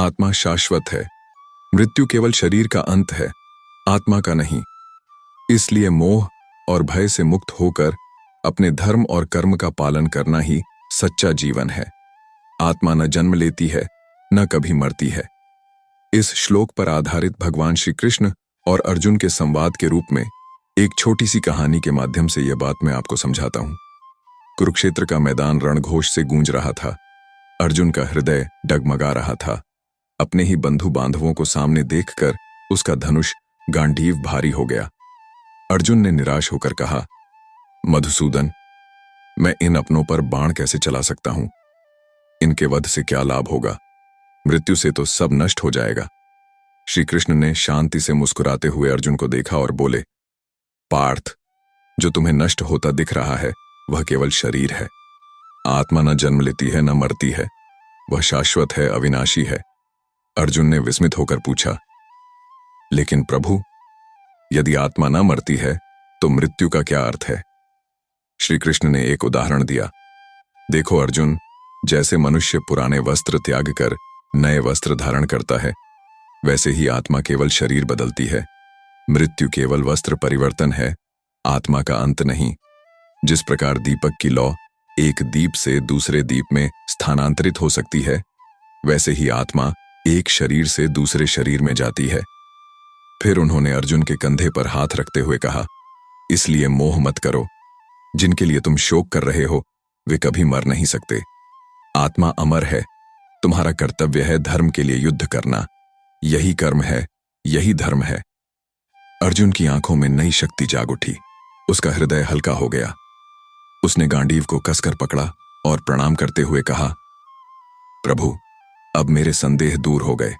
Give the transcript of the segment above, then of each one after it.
आत्मा शाश्वत है। मृत्यु केवल शरीर का अंत है, आत्मा का नहीं। इसलिए मोह और भय से मुक्त होकर अपने धर्म और कर्म का पालन करना ही सच्चा जीवन है। आत्मा न जन्म लेती है, न कभी मरती है। इस श्लोक पर आधारित भगवान श्री कृष्ण और अर्जुन के संवाद के रूप में एक छोटी सी कहानी के माध्यम से यह बात मैं आपको समझाता हूं। कुरुक्षेत्र का मैदान रणघोष से गूंज रहा था। अर्जुन का हृदय डगमगा रहा था। अपने ही बंधु बांधवों को सामने देखकर उसका धनुष गांडीव भारी हो गया। अर्जुन ने निराश होकर कहा, मधुसूदन, मैं इन अपनों पर बाण कैसे चला सकता हूं? इनके वध से क्या लाभ होगा? मृत्यु से तो सब नष्ट हो जाएगा। श्री कृष्ण ने शांति से मुस्कुराते हुए अर्जुन को देखा और बोले, पार्थ, जो तुम्हें नष्ट होता दिख रहा है वह केवल शरीर है। आत्मा न जन्म लेती है, न मरती है। वह शाश्वत है, अविनाशी है। अर्जुन ने विस्मित होकर पूछा, लेकिन प्रभु, यदि आत्मा न मरती है तो मृत्यु का क्या अर्थ है? श्री कृष्ण ने एक उदाहरण दिया। देखो अर्जुन, जैसे मनुष्य पुराने वस्त्र त्याग कर नए वस्त्र धारण करता है, वैसे ही आत्मा केवल शरीर बदलती है। मृत्यु केवल वस्त्र परिवर्तन है, आत्मा का अंत नहीं। जिस प्रकार दीपक की लौ एक दीप से दूसरे दीप में स्थानांतरित हो सकती है, वैसे ही आत्मा एक शरीर से दूसरे शरीर में जाती है। फिर उन्होंने अर्जुन के कंधे पर हाथ रखते हुए कहा, इसलिए मोह मत करो। जिनके लिए तुम शोक कर रहे हो वे कभी मर नहीं सकते। आत्मा अमर है। तुम्हारा कर्तव्य है धर्म के लिए युद्ध करना। यही कर्म है, यही धर्म है। अर्जुन की आंखों में नई शक्ति जाग उठी। उसका हृदय हल्का हो गया। उसने गांडीव को कसकर पकड़ा और प्रणाम करते हुए कहा, प्रभु, अब मेरे संदेह दूर हो गए।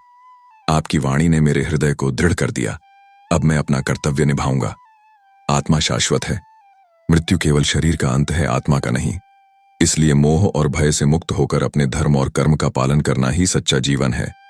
आपकी वाणी ने मेरे हृदय को दृढ़ कर दिया। अब मैं अपना कर्तव्य निभाऊंगा। आत्मा शाश्वत है। मृत्यु केवल शरीर का अंत है, आत्मा का नहीं। इसलिए मोह और भय से मुक्त होकर अपने धर्म और कर्म का पालन करना ही सच्चा जीवन है।